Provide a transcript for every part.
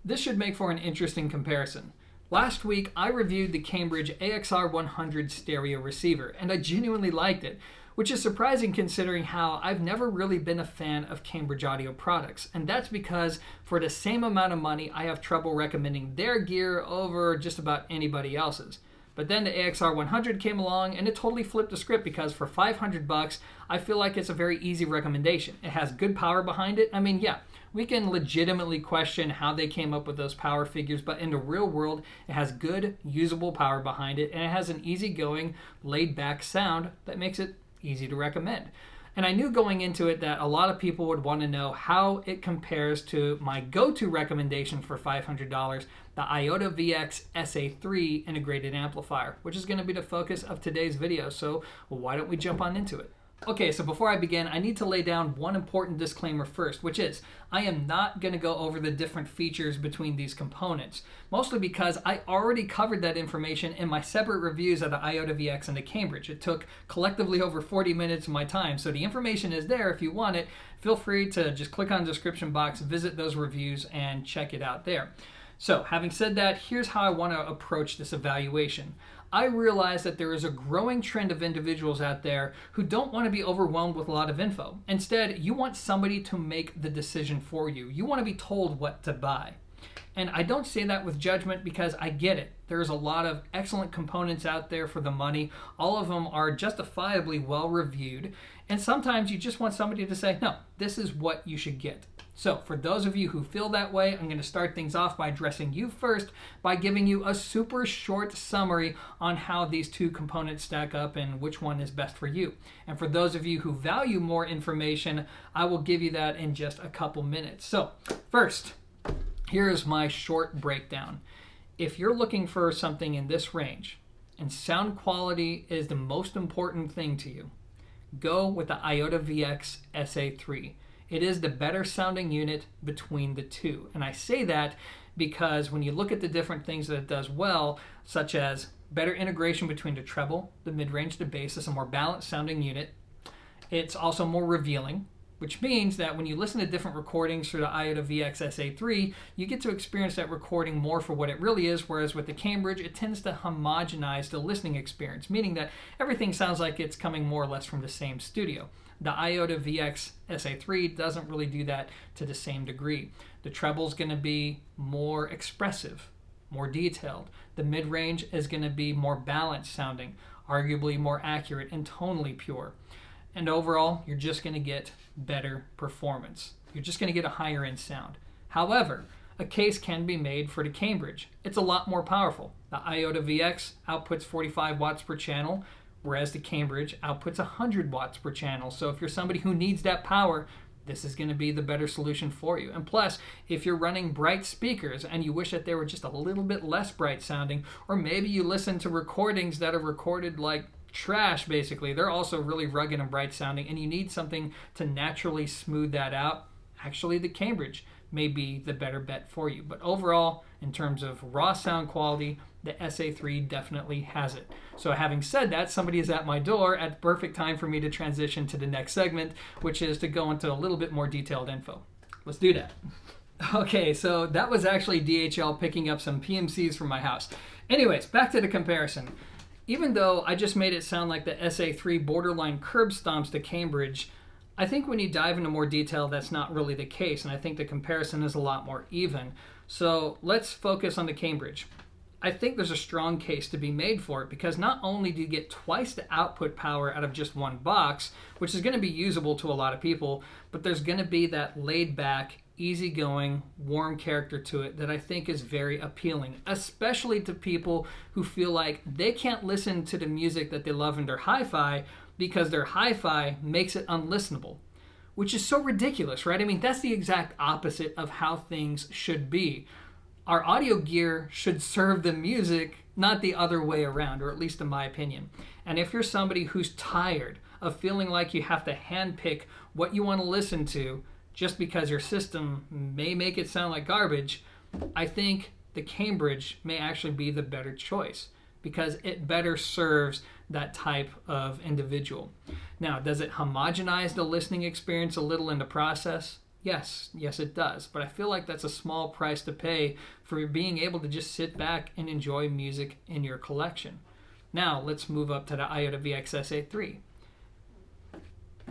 This should make for an interesting comparison. Last week, I reviewed the Cambridge AXR100 stereo receiver, and I genuinely liked it, which is surprising considering how I've never really been a fan of Cambridge audio products. And that's because for the same amount of money, I have trouble recommending their gear over just about anybody else's. But then the AXR100 came along and it totally flipped the script because for $500, I feel like it's a very easy recommendation. It has good power behind it. I mean, yeah, we can legitimately question how they came up with those power figures, but in the real world, it has good, usable power behind it, and it has an easygoing, laid-back sound that makes it easy to recommend. And I knew going into it that a lot of people would want to know how it compares to my go-to recommendation for $500, the Iotavx SA3 integrated amplifier, which is going to be the focus of today's video. So why don't we jump on into it? Okay, so before I begin, I need to lay down one important disclaimer first, which is I am not going to go over the different features between these components, mostly because I already covered that information in my separate reviews of the Iotavx and the Cambridge. It took collectively over 40 minutes of my time, so the information is there if you want it. Feel free to just click on the description box, visit those reviews, and check it out there. So, having said that, here's how I want to approach this evaluation. I realize that there is a growing trend of individuals out there who don't want to be overwhelmed with a lot of info. Instead, you want somebody to make the decision for you. You want to be told what to buy. And I don't say that with judgment because I get it. There's a lot of excellent components out there for the money. All of them are justifiably well reviewed. And sometimes you just want somebody to say, no, this is what you should get. So for those of you who feel that way, I'm going to start things off by addressing you first by giving you a super short summary on how these two components stack up and which one is best for you. And for those of you who value more information, I will give you that in just a couple minutes. So first, here's my short breakdown. If you're looking for something in this range and sound quality is the most important thing to you, go with the Iotavx SA3. It is the better sounding unit between the two. And I say that because when you look at the different things that it does well, such as better integration between the treble, the mid-range, the bass, is a more balanced sounding unit. It's also more revealing, which means that when you listen to different recordings through the Iotavx SA3, you get to experience that recording more for what it really is, whereas with the Cambridge, it tends to homogenize the listening experience, meaning that everything sounds like it's coming more or less from the same studio. The Iotavx SA3 doesn't really do that to the same degree. The treble's going to be more expressive, more detailed. The mid-range is going to be more balanced sounding, arguably more accurate and tonally pure. And overall, you're just going to get better performance. You're just going to get a higher end sound. However, a case can be made for the Cambridge. It's a lot more powerful. The Iotavx outputs 45 watts per channel, whereas the Cambridge outputs 100 watts per channel. So if you're somebody who needs that power, this is going to be the better solution for you. And plus, if you're running bright speakers and you wish that they were just a little bit less bright sounding, or maybe you listen to recordings that are recorded like trash, basically, they're also really rugged and bright sounding, and you need something to naturally smooth that out, actually the Cambridge may be the better bet for you. But overall, in terms of raw sound quality, the SA3 definitely has it. So having said that, somebody is at my door at the perfect time for me to transition to the next segment, which is to go into a little bit more detailed info. Let's do that. Okay, so that was actually DHL picking up some PMCs from my house. Anyways, back to the comparison. Even though I just made it sound like the SA3 borderline curb stomps the Cambridge, I think when you dive into more detail, that's not really the case, and I think the comparison is a lot more even. So let's focus on the Cambridge. I think there's a strong case to be made for it because not only do you get twice the output power out of just one box, which is going to be usable to a lot of people, but there's going to be that laid back, easygoing, warm character to it that I think is very appealing, especially to people who feel like they can't listen to the music that they love in their hi-fi because their hi-fi makes it unlistenable, which is so ridiculous, right? I mean, that's the exact opposite of how things should be. Our audio gear should serve the music, not the other way around, or at least in my opinion. And if you're somebody who's tired of feeling like you have to handpick what you want to listen to just because your system may make it sound like garbage, I think the Cambridge may actually be the better choice because it better serves that type of individual. Now, does it homogenize the listening experience a little in the process? Yes, it does. But I feel like that's a small price to pay for being able to just sit back and enjoy music in your collection. Now, let's move up to the Iotavx SA3.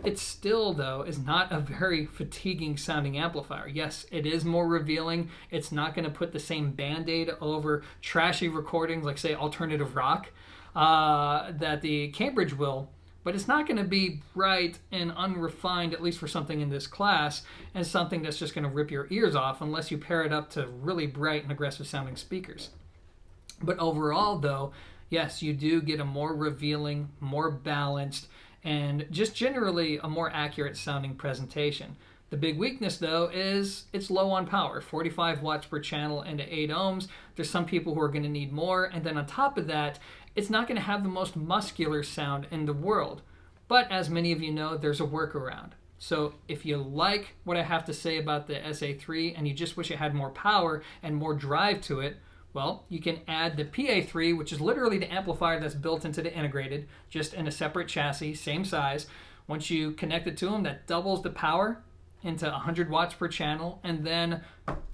It still, though, is not a very fatiguing sounding amplifier. Yes, it is more revealing. It's not going to put the same band-aid over trashy recordings like, say, alternative rock that the Cambridge will. But it's not going to be bright and unrefined, at least for something in this class, and something that's just going to rip your ears off unless you pair it up to really bright and aggressive sounding speakers. But overall, though, yes, you do get a more revealing, more balanced, and just generally a more accurate sounding presentation. The big weakness, though, is it's low on power, 45 watts per channel into 8 ohms. There's some people who are going to need more, and then on top of that, it's not going to have the most muscular sound in the world. But as many of you know, there's a workaround. So if you like what I have to say about the SA3 and you just wish it had more power and more drive to it, well, you can add the PA3, which is literally the amplifier that's built into the integrated, just in a separate chassis, same size. Once you connect it to them, that doubles the power into 100 watts per channel, and then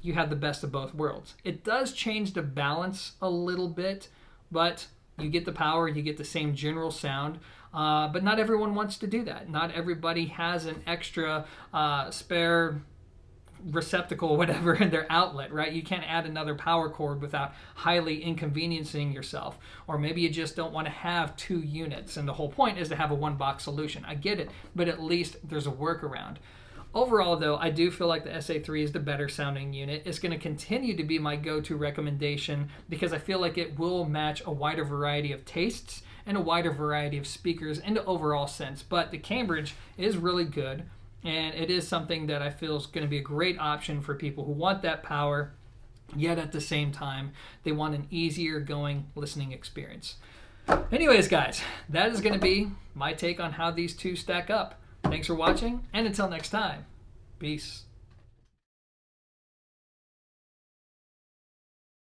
you have the best of both worlds. It does change the balance a little bit, but you get the power, you get the same general sound, but not everyone wants to do that. Not everybody has an extra spare receptacle, whatever, in their outlet, right? You can't add another power cord without highly inconveniencing yourself. Or maybe you just don't want to have 2 units, and the whole point is to have a one-box solution. I get it, but at least there's a workaround. Overall, though, I do feel like the SA3 is the better sounding unit. It's going to continue to be my go-to recommendation because I feel like it will match a wider variety of tastes and a wider variety of speakers in the overall sense. But the Cambridge is really good, and it is something that I feel is going to be a great option for people who want that power, yet at the same time, they want an easier going listening experience. Anyways, guys, that is going to be my take on how these two stack up. Thanks for watching, and until next time, peace.